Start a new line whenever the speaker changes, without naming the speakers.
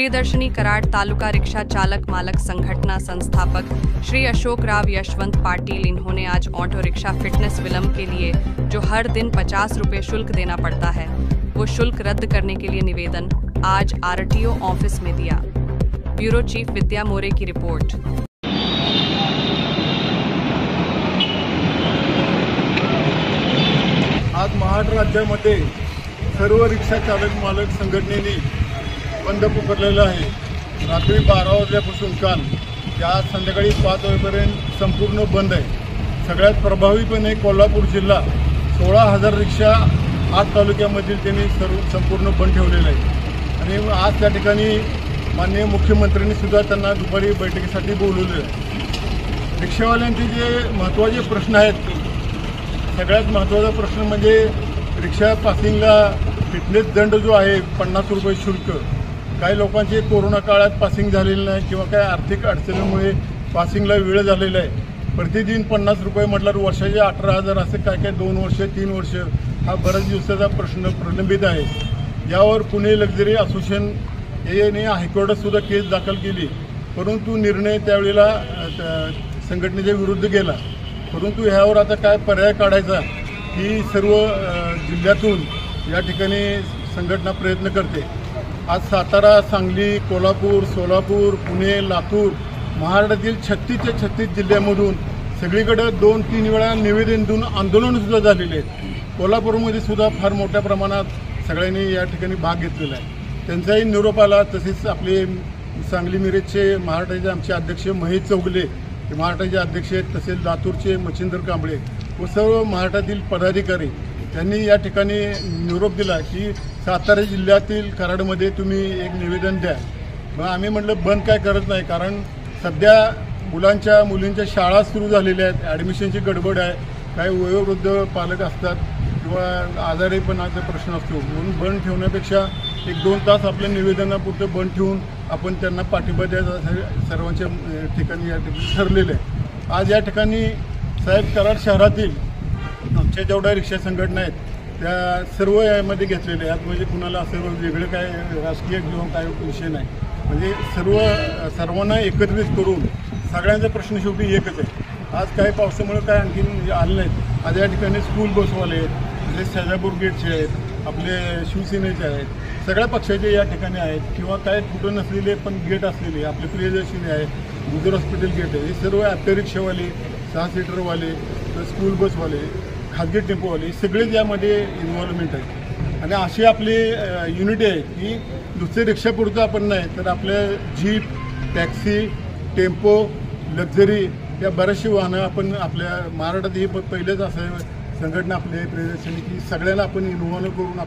प्रियदर्शनी कराड तालुका rickshaw चालक मालक संगठना संस्थापक श्री अशोक राव यशवंत पाटिल, इन्होंने आज ऑटो रिक्शा फिटनेस विलंब के लिए जो हर दिन 50 रुपये शुल्क देना पड़ता है, वो शुल्क रद्द करने के लिए निवेदन आज आरटीओ ऑफिस में दिया। ब्यूरो चीफ विद्या मोरे की रिपोर्ट।
आज महाराष्ट्र राज्यामध्ये सर्व रिक्षा चालक मालक संघटनेने बंद पुकारलेला आहे। रात्री 12 वाजल्यापासून काल त्या संध्याकाळी 5 वाजेपर्यंत संपूर्ण बंद आहे। सगळ्यात प्रभावीपणे कोल्हापूर जिल्हा 16,000 रिक्षा 8 तालुक्यामधील त्यांनी संपूर्ण बंद ठेवलेले आहे। आणि आज त्या ठिकाणी माननीय मुख्यमंत्र्यांनी सुद्धा त्यांना दुपारी बैठकीसाठी बोलवले आहे। रिक्षावाल्यांचे जे महत्त्वाचे प्रश्न आहेत, सगळ्यात महत्त्वाचा प्रश्न म्हणजे रिक्षा पासिंगला फिटनेस दंड जो आहे 50 रुपये शुल्क। काही लोकांचे कोरोना काळात पासिंग झालेलं नाही किंवा काय आर्थिक अडचणीमुळे पासिंगला वेळ झालेला आहे। प्रतिदिन 50 रुपये म्हटल्यावर वर्षाचे 18,000 असे काय 2 वर्ष 3 वर्ष हा बऱ्याच दिवसाचा प्रश्न प्रलंबित आहे। यावर पुणे लक्झरी असोसिएशन याने हायकोर्टात सुद्धा केस दाखल केली, परंतु निर्णय त्यावेळेला संघटनेच्या विरुद्ध गेला। परंतु ह्यावर आता काय पर्याय काढायचा ही सर्व जिल्ह्यातून या ठिकाणी संघटना प्रयत्न करते। आज सातारा, सांगली, कोल्हापूर, सोलापूर, पुणे, लातूर महाराष्ट्रातील 36 ते 36 जिल्ह्यामधून सगळीकडे 2-3 वेळा निवेदन देऊन आंदोलनसुद्धा झालेले आहेत। कोल्हापूरमध्ये सुद्धा फार मोठ्या प्रमाणात सगळ्यांनी या ठिकाणी भाग घेतलेला आहे। त्यांचाही निरोप आला। तसेच आपले सांगली मिरजचे महाराष्ट्राचे आमचे अध्यक्ष महेश चौगले महाराष्ट्राचे अध्यक्ष आहेत, तसेच लातूरचे मच्छिंद्र कांबळे व सर्व महाराष्ट्रातील पदाधिकारी त्यांनी या ठिकाणी निरोप दिला की सातारा जिल्ह्यातील कराडमध्ये तुम्ही एक निवेदन द्या। मग आम्ही म्हटलं बंद काय करत नाही, कारण सध्या मुलींच्या शाळा सुरू झालेल्या आहेत, ॲडमिशनची गडबड आहे, काही वयोवृद्ध पालक असतात किंवा आजारीपणाचा प्रश्न असतो, म्हणून बंद ठेवण्यापेक्षा 1-2 तास आपल्या निवेदनापुरतं बंद ठेवून आपण त्यांना पाठिंबा द्यायचा सर्वांच्या ठिकाणी या ठिकाणी ठरलेलं आहे। आज या ठिकाणी साहेब कराड शहरातील आमच्या जेवढ्या रिक्षा संघटना आहेत त्या सर्व यामध्ये घेतलेले आहेत। म्हणजे कुणाला असं वेगळं काय राजकीय किंवा काय विषय नाही, म्हणजे सर्वांना एकत्रित करून सगळ्यांचा प्रश्न शेवटी एकच आहे। आज काही पावसामुळे काय आणखीन आलं नाहीत। आज या ठिकाणी स्कूल बसवाले आहेत, जे शजापूर गेटचे आहेत, आपले शिवसेनेचे आहेत, सगळ्या पक्षाचे या ठिकाणी आहेत, किंवा काय कुठं नसलेले पण गेट असलेले आपले प्रियदर्शनी आहे, गुजर हॉस्पिटल गेट आहे, हे सर्व ॲप्टे रिक्षावाले, 6 सीटरवाले, स्कूल बसवाले, खाजगी टेम्पोवाले सगळेच यामध्ये इन्व्हॉल्वमेंट आहे। आणि अशी आपली युनिटी आहे की नुसते रिक्षापुरतं आपण नाही तर आपल्या जीप, टॅक्सी, टेम्पो, लक्झरी या बऱ्याचशी वाहनं आपण आपल्या महाराष्ट्रात ही पहिलेच असं संघटना आपली प्रियदर्शनी की सगळ्यांना आपण इन्व्हॉल्व करून